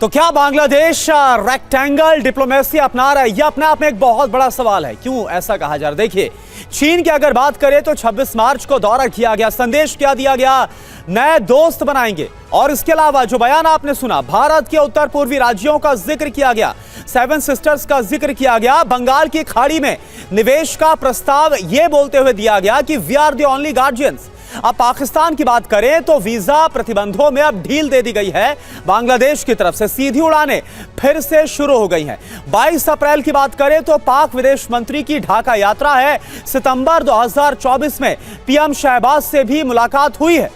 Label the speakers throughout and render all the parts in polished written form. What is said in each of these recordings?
Speaker 1: तो क्या Bangladesh rectangle diplomacy अपना रहा है? यह अपने आप में एक बहुत बड़ा सवाल है। क्यों ऐसा कहा जा रहा है? देखिए, चीन की अगर बात करें तो 26 मार्च को दौरा किया गया, संदेश क्या दिया गया? नए दोस्त बनाएंगे। और इसके अलावा जो बयान आपने सुना, भारत के उत्तर पूर्वी राज्यों का जिक्र किया गया, सेवन सिस्टर्स का जिक्र किया गया, बंगाल की खाड़ी में निवेश का प्रस्ताव यह बोलते हुए दिया गया कि we are the only guardians. अब पाकिस्तान की बात करें तो वीजा प्रतिबंधों में अब ढील दे दी गई है। बांग्लादेश की तरफ से सीधी उड़ानें फिर से शुरू हो गई हैं। 22 अप्रैल की बात करें तो पाक विदेश मंत्री की ढाका यात्रा है। सितंबर 2024 में पीएम शहबाज से भी मुलाकात हुई है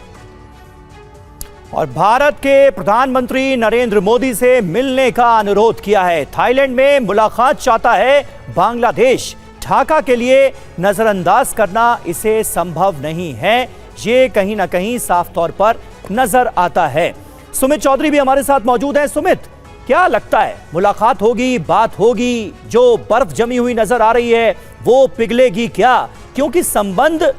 Speaker 2: और भारत के प्रधानमंत्री नरेंद्र मोदी से मिलने का अनुरोध किया है। थाईलैंड में मुलाकात चाहता है बांग्लादेश। ढाका के लिए नजरअंदाज करना इसे संभव नहीं है, ये कहीं ना कहीं साफ तौर पर नजर आता है। सुमित चौधरी भी हमारे साथ मौजूद हैं। सुमित, क्या लगता है, मुलाकात होगी, बात होगी, जो बर्फ जमी हुई नजर आ रही है वो पिघलेगी क्या? क्योंकि संबंध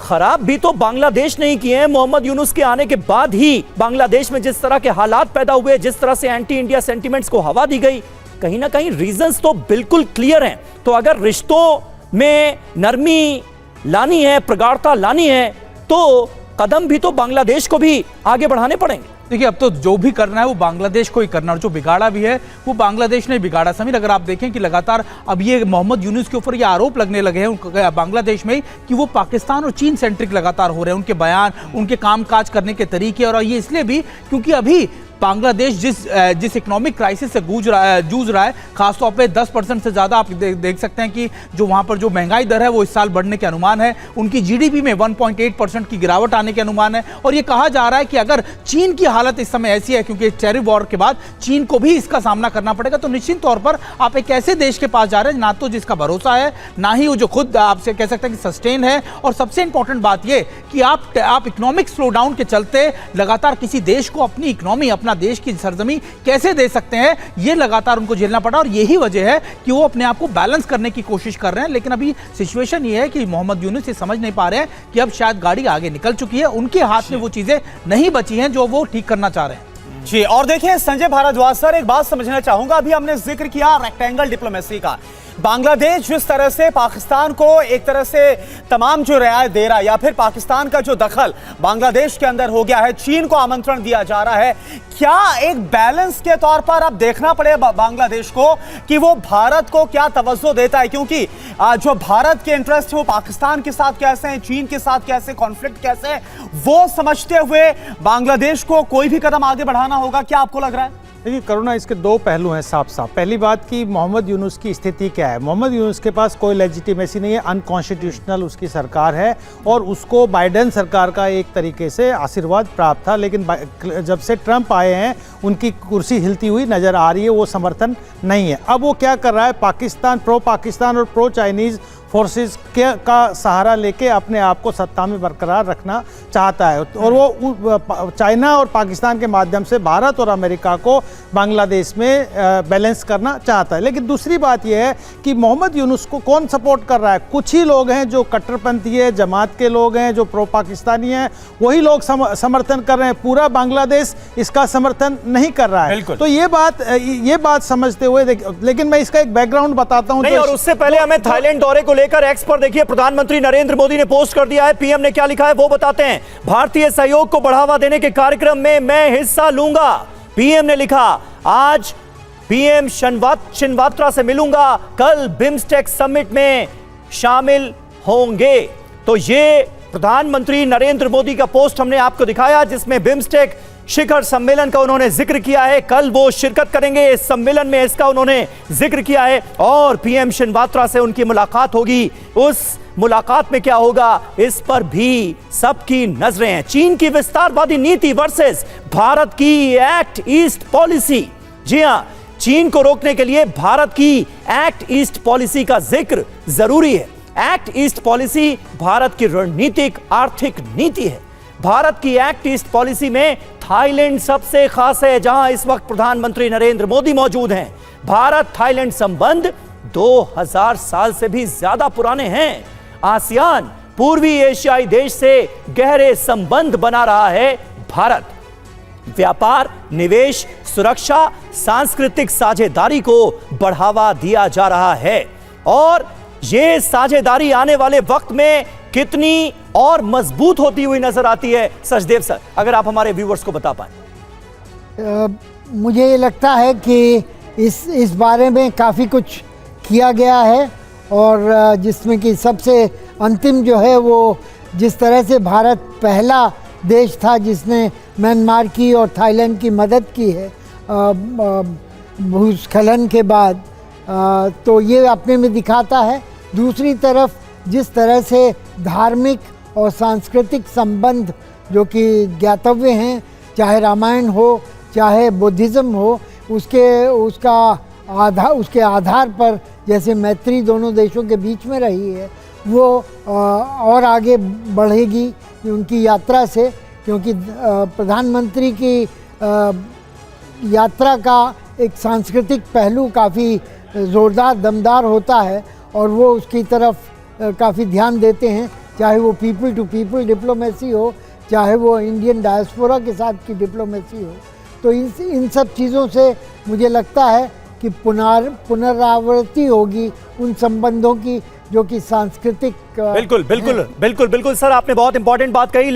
Speaker 2: खराब भी तो बांग्लादेश नहीं किए हैं। मोहम्मद यूनुस के आने के बाद ही बांग्लादेश में जिस तरह के हालात पैदा हुए, जिस तरह से एंटी इंडिया सेंटिमेंट्स को हवा दी गई, कहीं ना कहीं रीजंस तो बिल्कुल क्लियर हैं। तो अगर रिश्तों में नरमी लानी है, प्रगाढ़ता लानी है, तो कदम भी तो बांग्लादेश को भी आगे बढ़ाने पड़ेंगे।
Speaker 3: देखिए, अब तो जो भी करना है वो बांग्लादेश को ही करना, और जो बिगाड़ा भी है वो बांग्लादेश ने बिगाड़ा। समीर, अगर आप देखें कि लगातार अब ये मोहम्मद यूनुस के ऊपर ये आरोप लगने लगे हैं बांग्लादेश में कि वो पाकिस्तान और चीन सेंट्रिक लगातार हो रहे हैं, उनके बयान, उनके कामकाज करने के तरीके। और ये इसलिए भी क्योंकि अभी बांग्लादेश जिस इकोनॉमिक क्राइसिस से जूझ रहा है, खासतौर पे 10% से ज़्यादा आप देख सकते हैं कि जो वहाँ पर जो महंगाई दर है वो इस साल बढ़ने के अनुमान है। उनकी जीडीपी में 1.8% की गिरावट आने के अनुमान है। और ये कहा जा रहा है कि अगर चीन की हालत इस समय ऐसी है, क्योंकि टैरिफ वॉर के बाद चीन को भी इसका सामना करना पड़ेगा, तो निश्चित तौर पर आप एक ऐसे देश के पास जा रहे हैं ना तो जिसका भरोसा है, ना ही वो जो खुद आपसे कह सकते हैं कि सस्टेन है। और सबसे इंपॉर्टेंट बात ये कि आप इकोनॉमिक स्लो डाउन के चलते लगातार किसी देश को अपनी इकोनॉमी, अपना देश की सरजमी कैसे दे सकते हैं, यह लगातार उनको झेलना पड़ा। और यही वजह है कि वो अपने आप को बैलेंस करने की कोशिश कर रहे हैं। लेकिन अभी सिचुएशन ये है कि मोहम्मद यूनुस ये समझ नहीं पा रहे हैं कि अब शायद गाड़ी आगे निकल चुकी है, उनके हाथ में वो चीजें नहीं बची हैं जो वो ठीक करना चाह रहे हैं।
Speaker 1: जी, और देखिए संजय भारद्वाज सर, एक बात समझना चाहूंगा। अभी हमने जिक्र किया रेक्टेंगल डिप्लोमेसी का। बांग्लादेश जिस तरह से पाकिस्तान को एक तरह से तमाम जो रियायत दे रहा है, या फिर पाकिस्तान का जो दखल बांग्लादेश के अंदर हो गया है, चीन को आमंत्रण दिया जा रहा है, क्या एक बैलेंस के तौर पर अब देखना पड़ेगा बांग्लादेश को कि वो भारत को क्या तवज्जो देता है? क्योंकि जो भारत के इंटरेस्ट है वो पाकिस्तान के साथ कैसे हैं, चीन के साथ कैसे, कॉन्फ्लिक्ट कैसे है, वो समझते हुए बांग्लादेश को कोई भी कदम आगे बढ़ाना होगा। क्या आपको लग रहा है?
Speaker 4: देखिए करुणा, इसके दो पहलू हैं साफ साफ। पहली बात कि मोहम्मद यूनुस की स्थिति क्या है। मोहम्मद यूनुस के पास कोई लेजिटिमेसी नहीं है, अनकॉन्स्टिट्यूशनल उसकी सरकार है और उसको बाइडेन सरकार का एक तरीके से आशीर्वाद प्राप्त था। लेकिन जब से ट्रंप आए हैं उनकी कुर्सी हिलती हुई नज़र आ रही है, वो समर्थन नहीं है। अब वो क्या कर रहा है, पाकिस्तान, प्रो पाकिस्तान और प्रो चाइनीज़ फोर्सेस का सहारा लेके अपने आप को सत्ता में बरकरार रखना चाहता है। और वो चाइना और पाकिस्तान के माध्यम से भारत और अमेरिका को बांग्लादेश में बैलेंस करना चाहता है। लेकिन दूसरी बात यह है कि मोहम्मद यूनुस को कौन सपोर्ट कर रहा है? कुछ ही लोग हैं जो कट्टरपंथी है, जमात के लोग हैं जो प्रो पाकिस्तानी हैं, वही लोग समर्थन कर रहे हैं। पूरा बांग्लादेश इसका समर्थन नहीं कर रहा है। तो ये बात समझते हुए, लेकिन मैं इसका एक बैकग्राउंड बताता हूँ।
Speaker 2: और उससे पहले हमें थाईलैंड दौरे को लेकर एक्स पर देखिए प्रधानमंत्री नरेंद्र मोदी ने पोस्ट कर दिया है। पीएम ने क्या लिखा है वो बताते हैं। भारतीय सहयोग को बढ़ावा देने के कार्यक्रम में मैं हिस्सा लूंगा। पीएम ने लिखा, आज पीएम शिनवात्रा से मिलूंगा, कल बिम्स्टेक समिट में शामिल होंगे। तो ये प्रधानमंत्री नरेंद्र मोदी का पोस्ट हमने आपको दिखाया, जिसमें बिम्स्टेक शिखर सम्मेलन का उन्होंने जिक्र किया है। कल वो शिरकत करेंगे इस सम्मेलन में, इसका उन्होंने जिक्र किया है। और पीएम शिनवात्रा से उनकी मुलाकात होगी। उस मुलाकात में क्या होगा, इस पर भी सबकी नजरें हैं। चीन की विस्तारवादी नीति वर्सेस भारत की एक्ट ईस्ट पॉलिसी। जी हां, चीन को रोकने के लिए भारत की एक्ट ईस्ट पॉलिसी का जिक्र जरूरी है। एक्ट ईस्ट पॉलिसी भारत की रणनीतिक आर्थिक नीति है। भारत की एक्ट ईस्ट पॉलिसी में थाईलैंड सबसे खास है, जहां इस वक्त प्रधानमंत्री नरेंद्र मोदी मौजूद हैं। भारत थाईलैंड संबंध 2000 साल से भी ज्यादा पुराने हैं। आसियान पूर्वी एशियाई देश से गहरे संबंध बना रहा है भारत। व्यापार, निवेश, सुरक्षा, सांस्कृतिक साझेदारी को बढ़ावा दिया जा रहा है और ये साझेदारी आने वाले वक्त में कितनी और मजबूत होती हुई नजर आती है। सचदेव सर, अगर आप हमारे व्यूअर्स को बता पाए।
Speaker 5: मुझे ये लगता है कि इस बारे में काफ़ी कुछ किया गया है और जिसमें कि सबसे अंतिम जो है वो जिस तरह से भारत पहला देश था जिसने म्यांमार की और थाईलैंड की मदद की है भूस्खलन के बाद, तो ये अपने में दिखाता है। दूसरी तरफ जिस तरह से धार्मिक और सांस्कृतिक संबंध जो कि ज्ञातव्य हैं, चाहे रामायण हो चाहे बुद्धिज़्म हो, उसके आधार पर जैसे मैत्री दोनों देशों के बीच में रही है वो और आगे बढ़ेगी उनकी यात्रा से, क्योंकि प्रधानमंत्री की यात्रा का एक सांस्कृतिक पहलू काफ़ी ज़ोरदार दमदार होता है और वो उसकी तरफ काफ़ी ध्यान देते हैं, चाहे वो पीपल टू पीपल डिप्लोमेसी हो, चाहे वो इंडियन डायस्पोरा के साथ की डिप्लोमेसी हो। तो इन सब चीज़ों से मुझे लगता है कि पुनरावृत्ति होगी उन संबंधों की जो कि सांस्कृतिक
Speaker 2: बिल्कुल बिल्कुल बिल्कुल बिल्कुल सर, आपने बहुत इंपॉर्टेंट बात कही।